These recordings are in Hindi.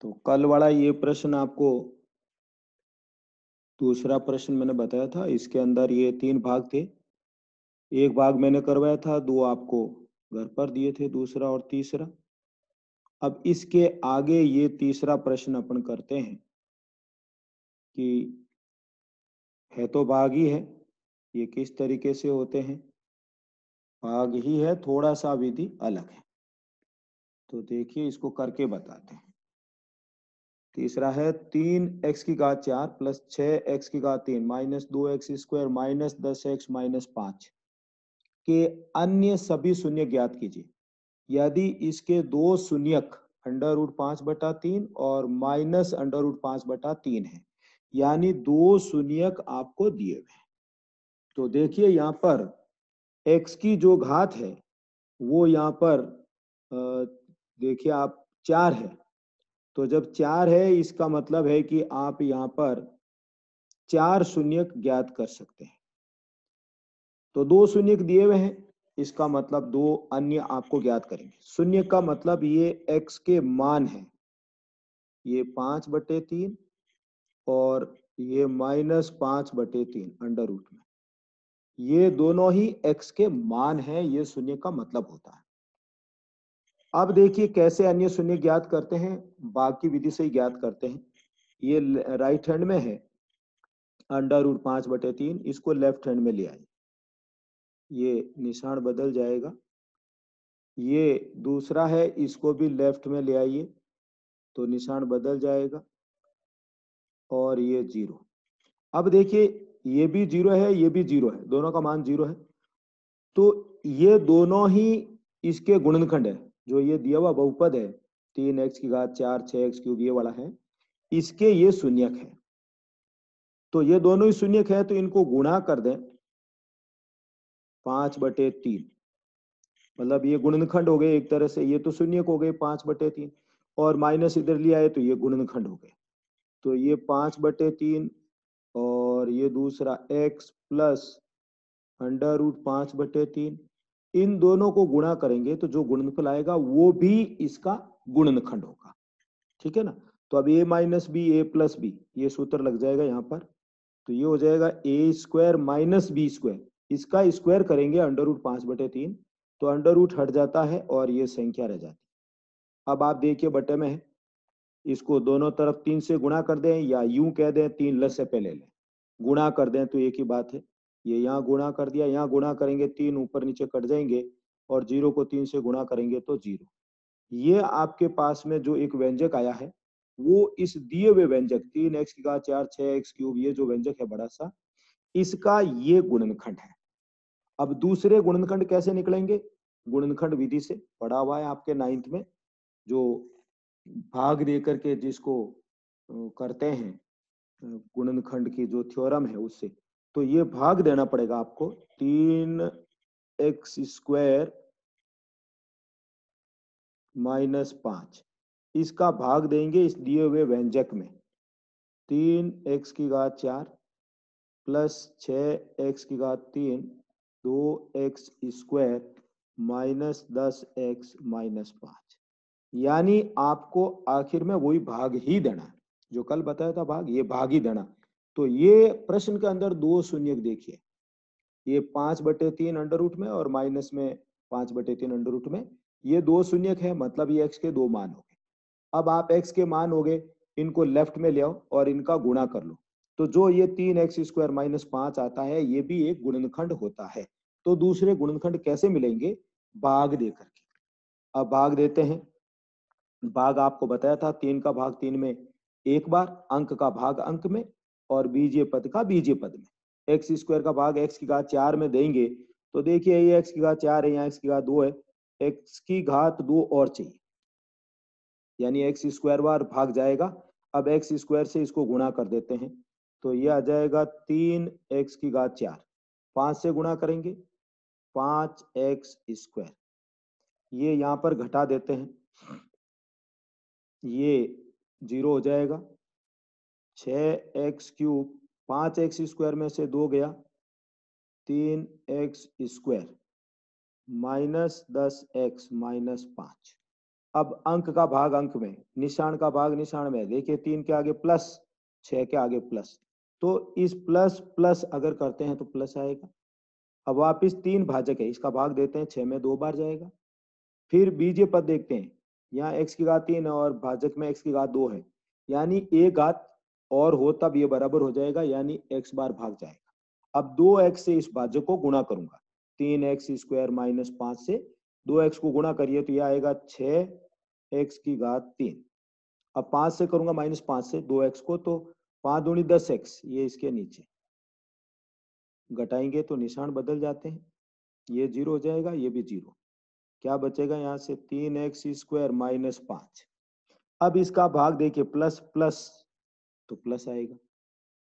तो कल वाला ये प्रश्न आपको दूसरा प्रश्न मैंने बताया था, इसके अंदर ये 3 भाग थे। एक भाग मैंने करवाया था, 2 आपको घर पर दिए थे, दूसरा और तीसरा। अब इसके आगे ये तीसरा प्रश्न अपन करते हैं कि है तो भाग ही है, ये किस तरीके से होते हैं, भाग ही है, थोड़ा सा विधि अलग है। तो देखिए इसको करके बताते हैं। तीसरा है 3x⁴ plus 6x⁴ minus 2x² minus 10x minus 5 के अन्य सभी शून्य ज्ञात कीजिए यदि इसके दो शून्यक √5/3 और माइनस √5/3 है, यानी दो शून्यक आपको दिए हुए हैं। तो देखिए यहाँ पर x की जो घात है वो यहाँ पर देखिए आप 4 है। तो जब 4 है इसका मतलब है कि आप यहाँ पर 4 शून्यक ज्ञात कर सकते हैं। तो दो शून्यक दिए हुए हैं, इसका मतलब दो अन्य आपको ज्ञात करेंगे। शून्य का मतलब ये x के मान है, ये 5/3 और ये -5/3 अंडर रूट में, ये दोनों ही x के मान है, ये शून्य का मतलब होता है। अब देखिए कैसे अन्य शून्य ज्ञात करते हैं, बाकी विधि से ही ज्ञात करते हैं। ये राइट हैंड में है √5/3, इसको लेफ्ट हैंड में ले आए, ये निशान बदल जाएगा। ये दूसरा है, इसको भी लेफ्ट में ले आइए तो निशान बदल जाएगा और ये 0। अब देखिए ये भी 0 है, ये भी 0 है, दोनों का मान 0 है। तो ये दोनों ही इसके गुणनखंड है। जो ये दिया हुआ बहुपद है 3x⁴ 6x³ ये वाला है, इसके ये शून्यक है। तो ये दोनों ही शून्यक है, तो इनको गुणा कर दें 5/3, मतलब ये गुणनखंड हो गए एक तरह से, ये तो शून्यक हो गए 5/3 और माइनस इधर लिया है तो ये गुणनखंड हो गए। तो ये 5/3 और ये दूसरा x प्लस √5/3, इन दोनों को गुणा करेंगे तो जो गुणनफल आएगा वो भी इसका गुणनखंड होगा। ठीक है ना। तो अब a minus B A plus B, ये सूत्र लग जाएगा यहाँ पर। तो ये हो जाएगा a² माइनस b², इसका स्क्वायर करेंगे √5/3, तो अंडर रूट हट जाता है और ये संख्या रह जाती है। अब आप देखिए बटे में है, इसको दोनों तरफ 3 से गुणा कर दें या यूं कह दें 3 ल से पहले लें, गुणा कर दें तो एक ही बात है। ये यहाँ गुणा कर दिया, यहाँ गुणा करेंगे 3 ऊपर नीचे कट जाएंगे और 0 को 3 से गुणा करेंगे तो 0। ये आपके पास में जो एक व्यंजक आया है वो इस दिए हुए व्यंजक 3x⁴ 6x³ ये जो व्यंजक है बड़ा सा, इसका ये गुणनखंड है। अब दूसरे गुणनखंड कैसे निकलेंगे, गुणनखंड विधि से पढ़ा हुआ है आपके 9th में, जो भाग दे करके जिसको करते हैं गुणनखंड की जो थ्योरम है उससे। तो ये भाग देना पड़ेगा आपको 3x² माइनस 5, इसका भाग देंगे इस दिए हुए व्यंजक में 3x⁴ plus 6x⁴ 2x² minus 10x minus 5, यानी आपको आखिर में वही भाग ही देना है जो कल बताया था भाग, ये भाग ही देना। तो ये प्रश्न के अंदर दो शून्यक देखिए, ये 5/3 अंडर रूट में और माइनस में 5/3 अंडर रूट में, ये दो शून्यक है, मतलब ये x के दो मान हो गए। अब आप x के मान हो गए, इनको लेफ्ट में ले आओ और इनका गुणा कर लो। तो जो ये 3x² माइनस 5 आता है, ये भी एक गुणनखंड होता है। तो दूसरे गुणनखंड कैसे मिलेंगे, भाग दे करके। अब भाग देते हैं, भाग आपको बताया था 3 का भाग 3 में एक बार, अंक का भाग अंक में और बीजीय पद का बीजीय पद में। x² का भाग x⁴ में देंगे तो देखिए ये x⁴ है, यहाँ x⁴ है, x⁴ और चाहिए, यानी x² बार भाग जाएगा। अब x² से इसको गुणा कर देते हैं तो ये आ जाएगा 3x⁴, 5 से गुणा करेंगे 5x², ये यहाँ पर घटा देते हैं, ये 0 हो जाएगा। 6x³ 5x² में से 2 गया, 3x² माइनस 10x माइनस 5, अब अंक का भाग अंक में, निशान का भाग निशान में, देखिए 3 के आगे प्लस, 6 के आगे प्लस, तो इस प्लस प्लस अगर करते हैं तो प्लस आएगा। अब वापिस 3 भाजक है, इसका भाग देते हैं, 6 में 2 बार जाएगा। फिर बीजीय पद देखते हैं, यहाँ x की घात 3 है और भाजक में x की घात 2 है, यानी एक घात और हो तब ये बराबर हो जाएगा, यानी x बार भाग जाएगा। अब 2x से इस भाजक को गुणा करूंगा, 3x स्क्वायर माइनस 5 से 2x को गुणा करिए तो यह आएगा 6x की घात 3। अब 5 से करूंगा माइनस 5 से 2x को, तो 5 दूनी 10x, ये इसके नीचे घटाएंगे तो निशान बदल जाते हैं, ये 0 हो जाएगा, ये भी 0। क्या बचेगा यहाँ से, 3x स्क्वायर माइनस 5। अब इसका भाग देखिए, प्लस प्लस तो प्लस आएगा,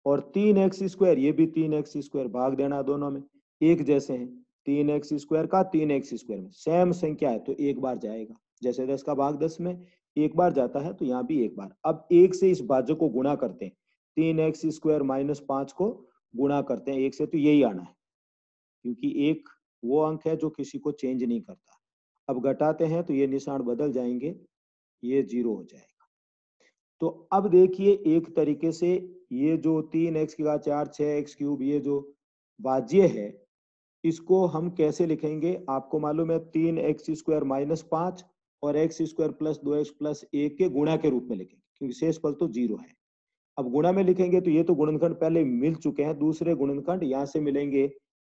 और 3x स्क्वायर, ये भी 3x स्क्वायर, भाग देना दोनों में, एक जैसे हैं, 3x स्क्वायर का 3x स्क्वायर में सेम संख्या है तो एक बार जाएगा, जैसे 10 का भाग 10 में एक बार जाता है तो यहाँ भी एक बार। अब एक से इस भाजक को गुणा करते हैं, 3x स्क्वायर माइनस 5 को गुणा करते हैं एक से, तो यही आना है, क्योंकि एक वो अंक है जो किसी को चेंज नहीं करता। अब घटाते हैं तो ये निशान बदल जाएंगे, ये 0 हो जाएगा। तो अब देखिए एक तरीके से ये जो 3x की घात 4, 6x क्यूब, ये जो भाज्य है, इसको हम कैसे लिखेंगे, आपको मालूम है, 3x स्क्वायर माइनस 5 और x square plus 2x plus 1 के गुणा के रूप में लिखेंगे, क्योंकि शेषफल तो 0 है। अब गुणा में लिखेंगे तो ये तो गुणनखंड पहले मिल चुके हैं, दूसरे गुणनखंड यहाँ से मिलेंगे,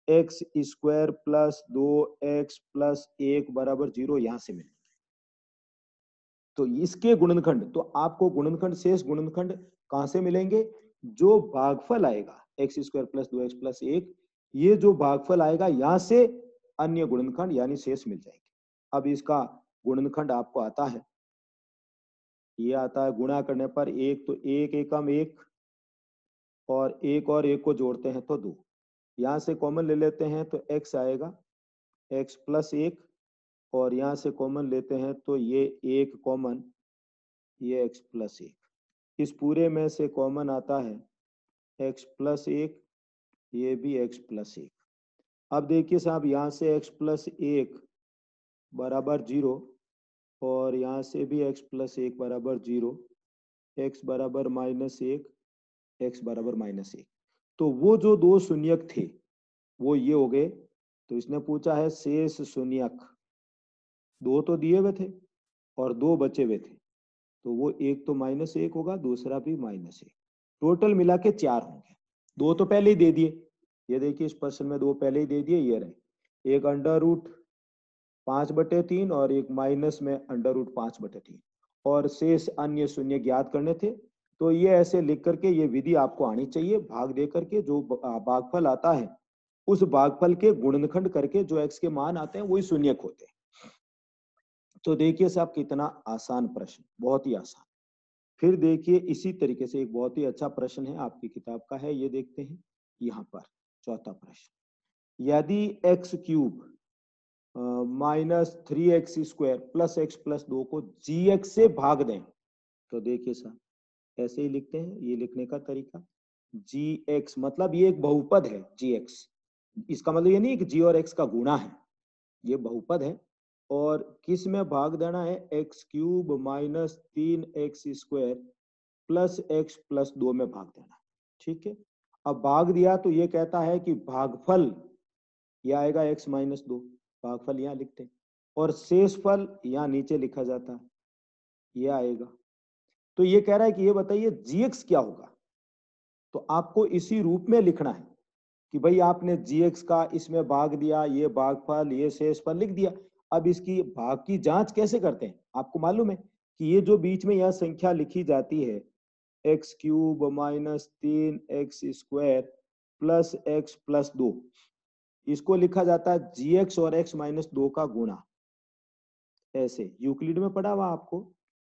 x square plus 2x plus 1 बराबर 0, यहाँ से मिलेंगे। तो इसके गुणनखंड, तो आपको गुणनखंड, शेष गुणनखंड कहां से मिलेंगे, जो भागफल आएगा x square plus 2x plus 1, ये जो भागफल आएगा यहाँ से अन्य गुणनखंड यानी शेष मिल जाएंगे। अब इसका गुणनखंड आपको आता है, ये आता है गुणा करने पर एक, तो एक एकम एक, और एक को जोड़ते हैं तो 2, यहाँ से कॉमन ले लेते हैं तो x आएगा, x प्लस 1, और यहाँ से कॉमन लेते हैं तो ये एक कॉमन, ये x प्लस 1, इस पूरे में से कॉमन आता है x प्लस 1, ये भी x प्लस 1। अब देखिए साहब, यहाँ से x प्लस 1 बराबर 0, और यहाँ से भी x प्लस 1 बराबर 0, x बराबर माइनस 1, x बराबर माइनस 1। तो वो जो दो शून्यक थे वो ये हो गए, तो इसने पूछा है शेष शून्यक, दो तो दिए हुए थे और दो बचे हुए थे, तो वो एक तो माइनस 1 होगा, दूसरा भी माइनस 1, टोटल मिला के 4 होंगे। दो तो पहले ही दे दिए, ये देखिए इस प्रश्न में दो पहले ही दे दिए, ये रहे, एक अंडर रूट 5/3 और एक माइनस में अंडर रूट 5/3, और शेष अन्य शून्य ज्ञात करने थे। तो ये ऐसे लिख करके ये विधि आपको आनी चाहिए, भाग दे करके जो भागफल आता है उस भागफल के गुणनखंड करके जो x के मान आते हैं वही शून्यक होते हैं। तो देखिए साहब कितना आसान प्रश्न, बहुत ही आसान। फिर देखिए इसी तरीके से एक बहुत ही अच्छा प्रश्न है, आपकी किताब का है, ये देखते हैं यहाँ पर चौथा प्रश्न, यदि x cube minus 3x square plus x plus 2 को gx से भाग दें, तो देखिए साहब ऐसे ही लिखते हैं, ये लिखने का तरीका, gx मतलब ये एक बहुपद है gx, इसका मतलब ये नहीं कि g और x का गुणा है, ये बहुपद है, और किस में भाग देना है, x cube minus 3x square plus x plus 2 में भाग देना, ठीक है। अब भाग दिया तो ये कहता है कि भागफल ये आएगा x माइनस 2, भागफल यहाँ लिखते हैं, और शेषफल यहाँ नीचे लिखा जाता है, ये आएगा। तो ये कह रहा है कि ये बताइए gx क्या होगा, तो आपको इसी रूप में लिखना है कि भाई आपने gx का इसमें भाग दिया, ये भागफल ये शेषफल लिख दिया। अब इसकी भाग की जांच कैसे करते हैं, आपको मालूम है कि ये जो बीच में यह संख्या लिखी जाती है x cube minus 3x square plus x plus 2, इसको लिखा जाता है gx और x माइनस 2 का गुणा, ऐसे यूक्लिड में पढ़ा हुआ आपको,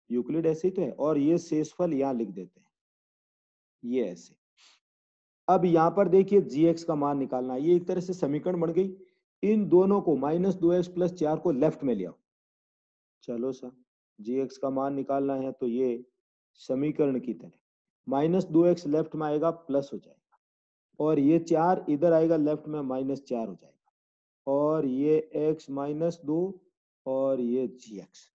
यूक्लिड ऐसे ही तो है, और ये शेषफल यहाँ लिख देते हैं, ये ऐसे। अब यहाँ पर देखिए gx का मान निकालना है, ये एक तरह से समीकरण बन गई, इन दोनों को माइनस 2x प्लस 4 को लेफ्ट में ले आओ, चलो सा gx का मान निकालना है तो ये समीकरण की तरह माइनस 2x लेफ्ट में आएगा प्लस हो जाएगा, और ये 4 इधर आएगा लेफ्ट में माइनस 4 हो जाएगा, और ये x माइनस 2 और ये gx,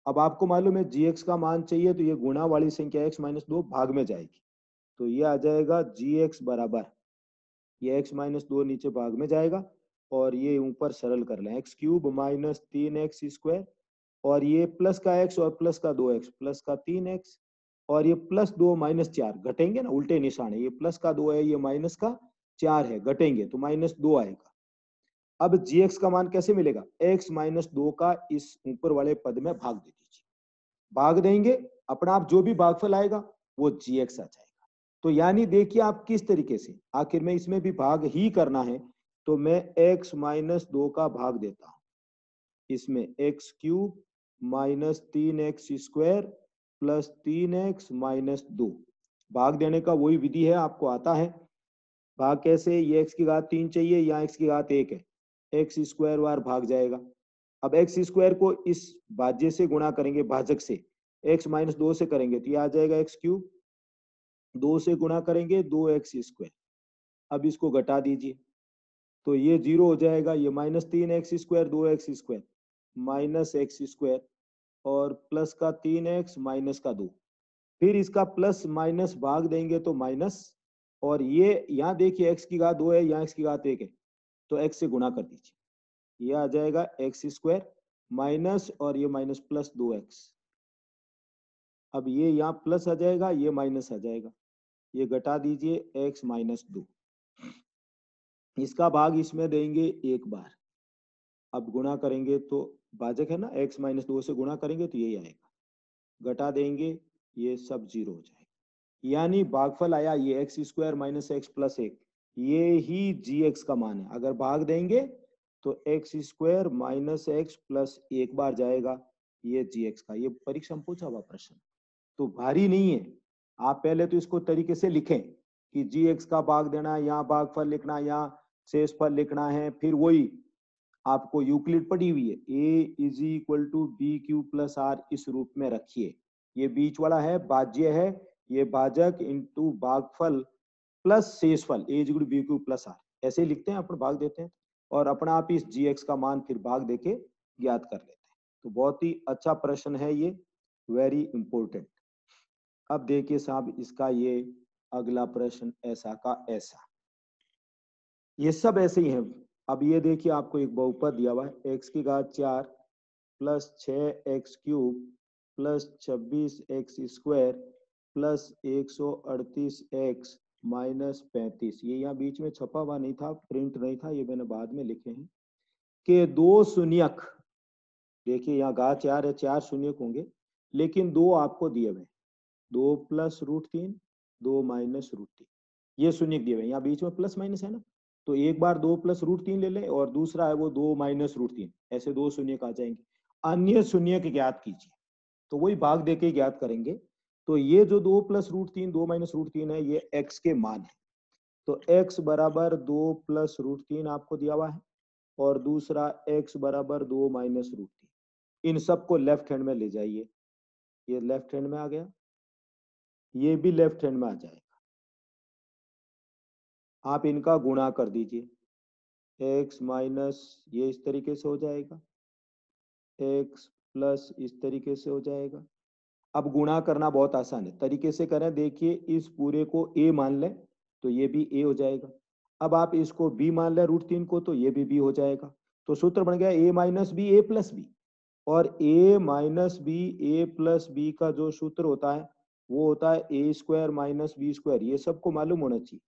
अब आपको मालूम है जी एक्स का मान चाहिए, तो ये गुणा वाली संख्या x माइनस 2 भाग में जाएगी, तो ये आ जाएगा जी एक्स बराबर, ये x माइनस 2 नीचे भाग में जाएगा और ये ऊपर सरल कर लें, एक्स क्यूब माइनस 3x², और ये प्लस का x और प्लस का 2x, प्लस का 3x, और ये प्लस 2 माइनस 4 घटेंगे ना, उल्टे निशान है, ये प्लस का 2 है, ये माइनस का 4 है, घटेंगे तो माइनस 2 आएगा। अब gx का मान कैसे मिलेगा, x माइनस 2 का इस ऊपर वाले पद में भाग दे दीजिए, भाग देंगे अपना आप जो भी भागफल आएगा वो gx आ जाएगा। तो यानी देखिए आप किस तरीके से, आखिर में इसमें भी भाग ही करना है, तो मैं x माइनस 2 का भाग देता हूं, इसमें x cube minus 3x² plus 3x minus 2, भाग देने का वही विधि है, आपको आता है। भाग कैसे, ये x की घात 3 चाहिए, यहाँ x की घात 1 है, x² बार भाग जाएगा। अब x² को इस भाज्य से गुणा करेंगे, भाजक से, x माइनस 2 से करेंगे तो ये आ जाएगा x क्यूब, 2 से गुणा करेंगे 2x², अब इसको घटा दीजिए तो ये 0 हो जाएगा, ये minus 3x² 2x² minus x² और प्लस का 3x माइनस का 2, फिर इसका प्लस माइनस भाग देंगे तो माइनस, और ये यहाँ देखिए x की घात 2 है, यहाँ x की घात 1 है, तो x से गुणा कर दीजिए, ये आ जाएगा x² माइनस और ये माइनस प्लस 2x, अब ये यहाँ प्लस आ जाएगा, ये माइनस आ जाएगा, ये घटा दीजिए x माइनस 2, इसका भाग इसमें देंगे एक बार, अब गुणा करेंगे तो भाजक है ना, x माइनस 2 से गुणा करेंगे तो यही आएगा, घटा देंगे ये सब 0 हो जाएगा, यानी भागफल आया ये x² माइनस x प्लस 1, ये ही gx का मान है। अगर भाग देंगे तो x² माइनस x प्लस 1 बार जाएगा, ये gx का, ये परीक्षा में पूछा हुआ प्रश्न, तो भारी नहीं है। आप पहले तो इसको तरीके से लिखें कि gx का भाग देना, यहाँ भागफल लिखना, यहाँ शेषफल लिखना है, फिर वही आपको यूक्लिड पड़ी हुई है, a is equal to B Q plus R, इस रूप में रखिए, ये बीच वाला है भाज्य है, ये भाजक इंटू भागफल प्लस शेषफल a is equal to B Q plus R, ऐसे लिखते हैं, अपन भाग देते हैं और अपना आप इस gx का मान फिर भाग देके ज्ञात कर लेते हैं। तो बहुत ही अच्छा प्रश्न है ये, वेरी इंपॉर्टेंट। अब देखिए साहब इसका ये अगला प्रश्न ऐसा का ऐसा, ये सब ऐसे ही हैं। अब ये देखिए आपको एक बहुपद दिया हुआ है, x की घात 4 plus 6x³ plus 26x² plus 138x minus 35, ये यहाँ बीच में छपा हुआ नहीं था, प्रिंट नहीं था, ये मैंने बाद में लिखे हैं, के दो शून्यक, देखिए यहाँ घात 4 है, 4 शून्यक होंगे, लेकिन दो आपको दिए हुए, 2 प्लस √3 2 माइनस √3, ये शून्यक दिए हुए, यहाँ बीच में प्लस माइनस है ना, तो एक बार 2 प्लस √3 ले लें और दूसरा है वो 2 माइनस √3, ऐसे दो शून्यक आ जाएंगे। अन्य शून्यक ज्ञात कीजिए, तो वही भाग देके ज्ञात करेंगे। तो ये जो 2 प्लस √3 2 माइनस √3 है, ये x के मान है, तो x बराबर 2 प्लस √3 आपको दिया हुआ है और दूसरा x बराबर 2 माइनस √3, इन सबको लेफ्ट हैंड में ले जाइए, ये लेफ्ट हैंड में आ गया, ये भी लेफ्ट हैंड में आ जाएगा, आप इनका गुणा कर दीजिए, x माइनस ये इस तरीके से हो जाएगा, x प्लस इस तरीके से हो जाएगा। अब गुणा करना बहुत आसान है, तरीके से करें, देखिए इस पूरे को a मान लें तो ये भी a हो जाएगा, अब आप इसको b मान लें √3 को तो ये भी b हो जाएगा, तो सूत्र बन गया a minus B A plus B, और a minus B A plus B का जो सूत्र होता है वो होता है a² माइनस b², ये सबको मालूम होना चाहिए,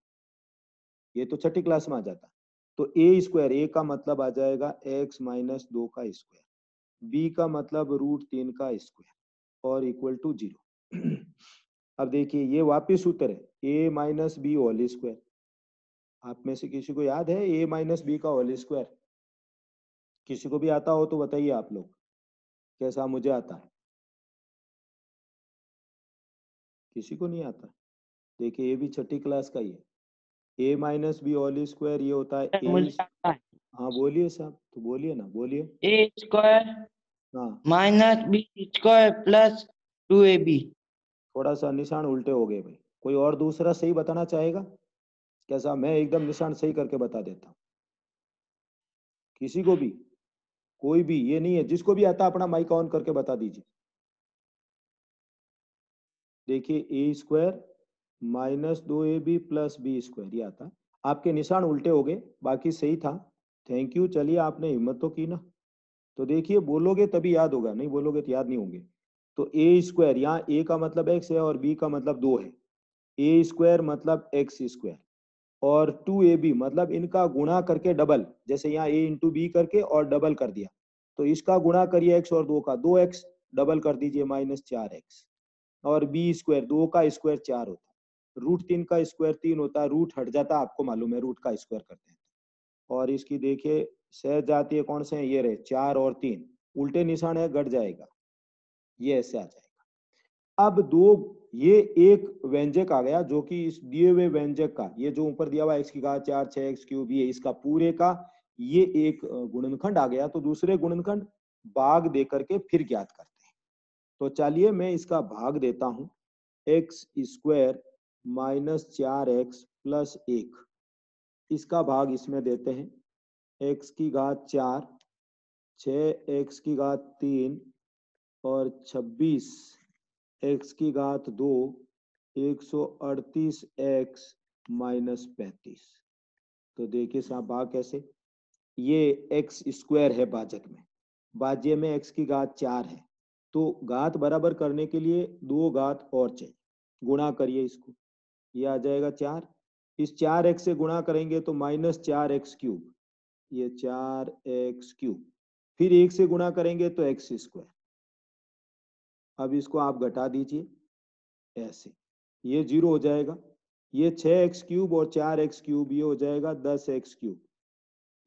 ये तो छठी क्लास में आ जाता है। तो a² a का मतलब आ जाएगा x माइनस 2 का स्क्वायर, b का मतलब √3 का स्क्वायर और इक्वल टू 0। अब देखिए ये वापिस सूत्र है a minus B whole square, आप में से किसी को याद है a माइनस बी का होल स्क्वायर? किसी को भी आता हो तो बताइए आप लोग, कैसा मुझे आता है, किसी को नहीं आता? देखिए ये भी छठी क्लास का ही है, a minus B whole square, ये होता है मुझे a, आता है हाँ बोलिए साहब, तो बोलिए ना, बोलिए। a² हाँ माइनस b² प्लस 2ab। थोड़ा सा निशान उल्टे हो गए भाई, कोई और दूसरा सही बताना चाहेगा? कैसा, मैं एकदम निशान सही करके बता देता हूँ, किसी को भी, कोई भी ये नहीं है, जिसको भी आता अपना माइक ऑन करके बता दीजिए। देखिए A square minus 2ab plus B square ये आता। आपके निशान उल्टे हो गए, बाकी सही था। थैंक यू, चलिए आपने हिम्मत तो की ना। तो देखिए बोलोगे तभी याद होगा, नहीं बोलोगे तो याद नहीं होंगे। तो ए स्क्वायर, यहाँ ए का मतलब एक्स है और बी का मतलब 2 है। ए स्क्वायर मतलब एक्स स्क्वायर, और 2ab मतलब इनका गुणा करके डबल, जैसे यहाँ ए इंटू बी करके और डबल कर दिया, तो इसका गुणा करिए एक्स और 2 का, 2x डबल कर दीजिए माइनस 4x। और बी स्क्वायर, 2 का स्क्वायर 4 होता है, रूट 3 का स्क्वायर 3 होता है, रूट हट जाता है, आपको मालूम है रूट का स्क्वायर करते हैं। और इसकी देखिए सहज जाती है, कौन से हैं ये रहे 4 और 3, उल्टे निशान है घट जाएगा, ये ऐसे आ जाएगा। अब दो, ये एक व्यंजक आ गया जो कि इस दिए हुए व्यंजक का, ये जो ऊपर दिया हुआ एक्स की घात 4 6x³ ये इसका पूरे का ये एक गुणनखंड आ गया। तो दूसरे गुणनखंड भाग दे करके फिर ज्ञात करते हैं। तो चलिए मैं इसका भाग देता हूं, x square minus 4x plus 1, इसका भाग इसमें देते हैं, एक्स की घात 4 6x की घात 3 और 26 एक्स की घात 2 138x माइनस 35। तो देखिए साहब भाग कैसे, ये एक्स स्क्वायर है भाजक में, भाज्य में एक्स की घात 4 है, तो घात बराबर करने के लिए 2 घात और चाहिए, गुणा करिए इसको, ये आ जाएगा 4, इस 4x से गुणा करेंगे तो माइनस 4x³, ये 4x³, फिर 1 से गुणा करेंगे तो एक्स स्क्वायर। अब इसको आप घटा दीजिए ऐसे, ये 0 हो जाएगा, ये 6x³ और 4x³ ये हो जाएगा 10x³,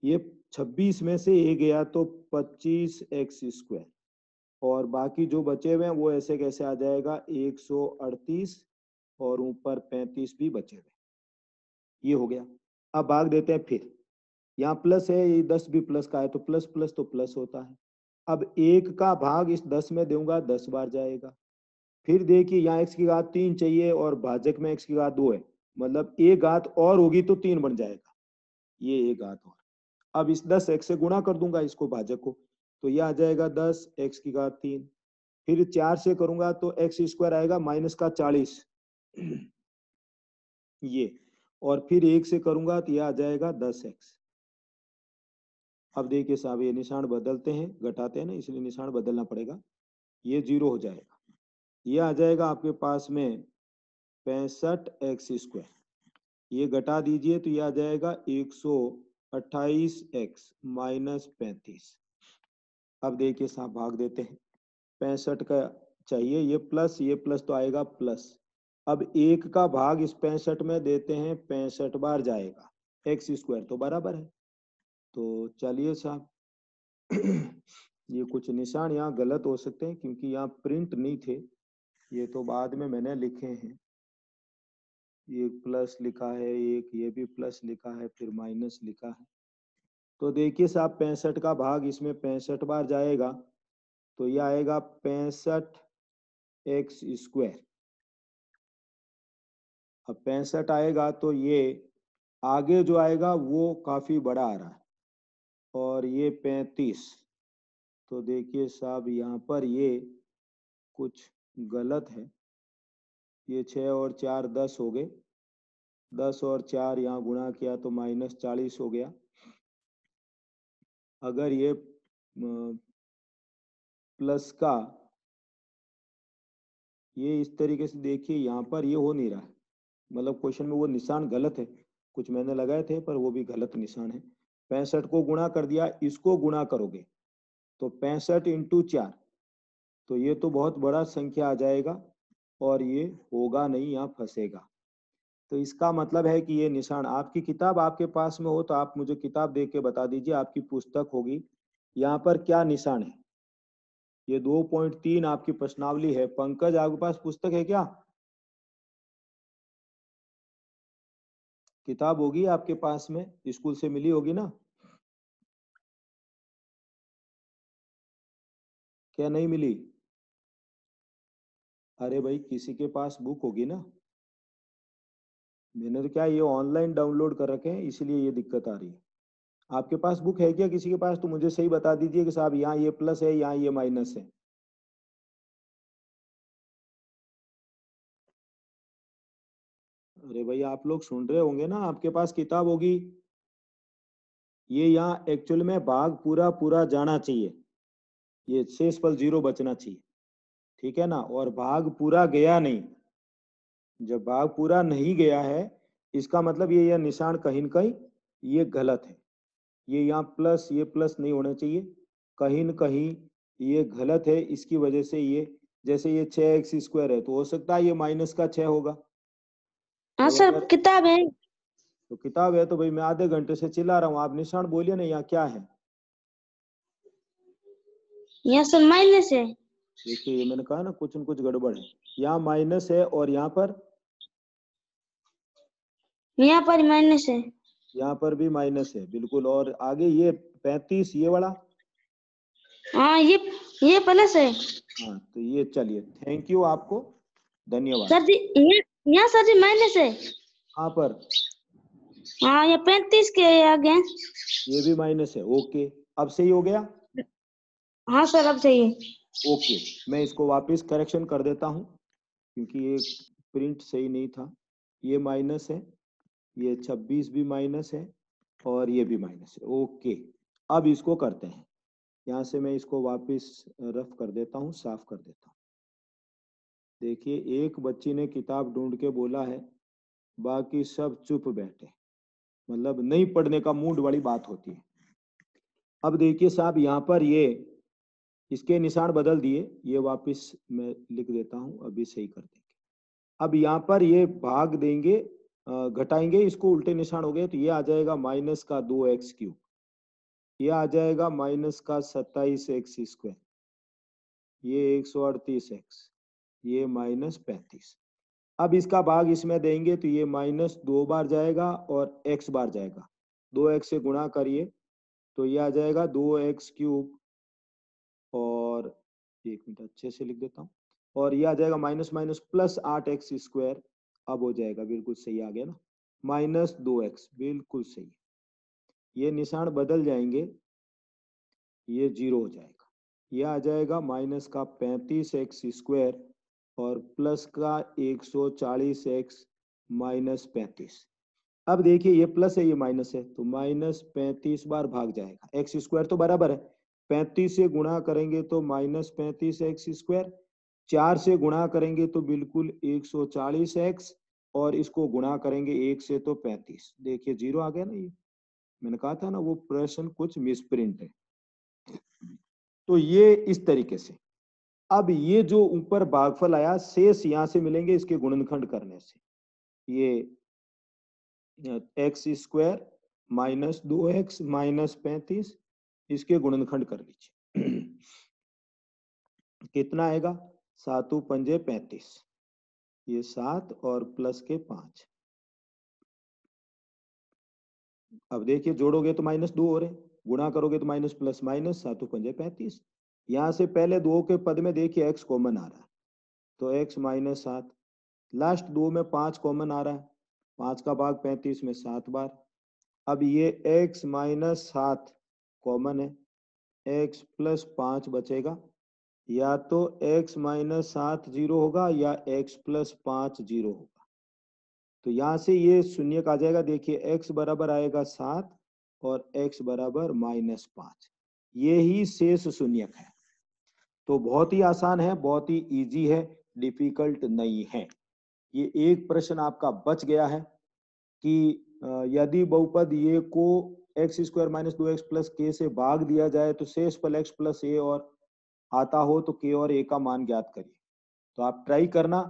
ये 26 में से ये गया तो 25x², और बाकी जो बचे हुए हैं वो ऐसे कैसे आ जाएगा 138 और ऊपर 35 भी बचे हुए, ये हो गया। अब भाग देते हैं फिर, यहाँ प्लस है, ये 10 भी प्लस का है, तो प्लस प्लस तो प्लस होता है। अब 1 का भाग इस 10 में दूंगा 10 बार जाएगा। फिर देखिए यहाँ x की घात 3 चाहिए और भाजक में x की घात 2 है, मतलब एक घात और होगी तो 3 बन जाएगा, ये एक घात और। अब इस 10x से गुणा कर दूंगा इसको भाजक को, तो ये आ जाएगा 10 x की घात 3, फिर 4 से करूंगा तो एक्स स्क्वायर आएगा माइनस का 40 ये, और फिर 1 से करूंगा तो यह आ जाएगा 10x। अब देखिए साहब ये निशान बदलते हैं, घटाते हैं ना, इसलिए निशान बदलना पड़ेगा, ये 0 हो जाएगा, ये आ जाएगा आपके पास में 65x², ये घटा दीजिए तो ये आ जाएगा 128x माइनस 35। अब देखिए साहब भाग देते हैं, 65 का चाहिए, ये प्लस तो आएगा प्लस। अब 1 का भाग इस 65 में देते हैं, 65 बार जाएगा, x² तो बराबर है। तो चलिए साहब ये कुछ निशान यहाँ गलत हो सकते हैं क्योंकि यहाँ प्रिंट नहीं थे, ये तो बाद में मैंने लिखे हैं, एक प्लस लिखा है, एक ये भी प्लस लिखा है, फिर माइनस लिखा है। तो देखिए साहब 65 का भाग इसमें 65 बार जाएगा, तो ये आएगा 65x²। अब 65 आएगा तो ये आगे जो आएगा वो काफी बड़ा आ रहा है, और ये 35। तो देखिए साहब यहाँ पर ये कुछ गलत है, ये 6 और 4 10 हो गए, 10 और 4 यहाँ गुणा किया तो माइनस 40 हो गया। अगर ये प्लस का, ये इस तरीके से देखिए यहाँ पर ये हो नहीं रहा है, मतलब क्वेश्चन में वो निशान गलत है, कुछ मैंने लगाए थे पर वो भी गलत निशान है। 65 को गुणा कर दिया, इसको गुणा करोगे तो 65 इंटू 4, तो ये तो बहुत बड़ा संख्या आ जाएगा और ये होगा नहीं, यहाँ फंसेगा। तो इसका मतलब है कि ये निशान, आपकी किताब आपके पास में हो तो आप मुझे किताब देख के बता दीजिए, आपकी पुस्तक होगी, यहाँ पर क्या निशान है। ये 2.3 आपकी प्रश्नावली है। पंकज आपके पास पुस्तक है क्या, किताब होगी आपके पास में, स्कूल से मिली होगी ना, क्या नहीं मिली? अरे भाई किसी के पास बुक होगी ना, मैंने तो क्या ये ऑनलाइन डाउनलोड कर रखे हैं इसलिए ये दिक्कत आ रही है। आपके पास बुक है क्या किसी के पास, तो मुझे सही बता दीजिए कि साहब यहाँ ये प्लस है यहाँ ये माइनस है। अरे भाई आप लोग सुन रहे होंगे ना, आपके पास किताब होगी। ये यहाँ एक्चुअल में भाग पूरा पूरा जाना चाहिए, ये शेष पल 0 बचना चाहिए, ठीक है ना। और भाग पूरा गया नहीं, जब भाग पूरा नहीं गया है इसका मतलब ये निशान कहीं न कहीं ये गलत है। ये यहाँ प्लस, ये प्लस नहीं होना चाहिए, कहीं न कहीं ये गलत है। इसकी वजह से ये, जैसे ये 6x² है तो हो सकता है ये माइनस का 6 होगा। हाँ अब सर अगर किताब है। तो किताब है तो भाई मैं आधे घंटे से चिल्ला रहा हूँ, आप निशान बोलिए ना यहाँ क्या है। यहाँ सर माइनस है। देखिए ये मैंने कहा ना कुछ न कुछ गड़बड़ है, यहाँ माइनस है और यहाँ पर माइनस है। यहाँ पर भी माइनस है बिल्कुल। और आगे ये 35 ये वाला, हाँ ये प्लस है। हाँ तो ये चलिए, थैंक यू आपको, धन्यवाद। सर जी यहाँ सर जी माइनस है। यहाँ पर हाँ ये 35 के आगे। ये भी माइनस है, ओके अब सही हो गया। हाँ सर अब चाहिए। ओके मैं इसको वापस करेक्शन कर देता हूँ क्योंकि ये प्रिंट सही नहीं था। ये माइनस है, ये 26 भी माइनस है और ये भी माइनस है, ओके। अब इसको करते हैं, यहाँ से मैं इसको वापस रफ कर देता हूँ, साफ कर देता हूँ। देखिए एक बच्ची ने किताब ढूंढ के बोला है, बाकी सब चुप बैठे, मतलब नहीं पढ़ने का मूड वाली बात होती है। अब देखिए साहब यहाँ पर ये इसके निशान बदल दिए, ये वापस मैं लिख देता हूँ, अभी सही कर देंगे। अब यहाँ पर ये भाग देंगे, घटाएंगे, इसको उल्टे निशान हो गए तो ये आ जाएगा माइनस का 2x³, ये आ जाएगा माइनस का 27x², ये 138x, ये -35। अब इसका भाग इसमें देंगे तो ये माइनस 2 बार जाएगा और x बार जाएगा, 2x से गुणा करिए तो ये आ जाएगा 2x³ और एक मिनट अच्छे से लिख देता हूँ, और ये आ जाएगा माइनस माइनस प्लस 8x²। अब हो जाएगा, बिल्कुल सही आ गया ना, -2x, बिल्कुल सही। ये निशान बदल जाएंगे, ये 0 हो जाएगा, ये आ जाएगा माइनस का 35x² और प्लस का 140x -35। अब देखिए ये प्लस है ये माइनस है तो -35 बार भाग जाएगा, x² तो बराबर है, 35 से गुणा करेंगे तो -35x², 4 से गुणा करेंगे तो बिल्कुल 140x, और इसको गुणा करेंगे 1 से तो 35। देखिए 0 आ गया ना, ये मैंने कहा था ना वो प्रश्न कुछ मिसप्रिंट है। तो ये इस तरीके से। अब ये जो ऊपर भागफल आया, शेष यहां से मिलेंगे इसके गुणनखंड करने से, ये x² -2x -35, इसके गुणनखंड कर लीजिए। कितना आएगा, 7 पंजे 35, ये 7 और प्लस के 5। अब देखिए जोड़ोगे तो -2 हो रहे, गुणा करोगे तो माइनस प्लस माइनस, 7 पंजे 35। यहाँ से पहले 2 के पद में देखिए x कॉमन आ रहा है तो x -7, लास्ट 2 में 5 कॉमन आ रहा है, 5 का भाग 35 में 7 बार। अब ये x -7 कॉमन है, x + 5 बचेगा, या तो x -7 0 होगा या x + 5 0 होगा। तो यहाँ से ये शून्य आ जाएगा, देखिए x बराबर आएगा 7 और x बराबर -5, ये ही शेष शून्यक है। तो बहुत ही आसान है, बहुत ही इजी है, डिफिकल्ट नहीं है। ये एक प्रश्न आपका बच गया है कि यदि बहुपद ये को x² - 2x + k से भाग दिया जाए तो शेष पल x + a और आता हो तो k और a का मान ज्ञात करिए। तो आप ट्राई करना,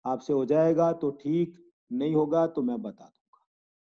आपसे हो जाएगा तो ठीक, नहीं होगा तो मैं बता दूंगा।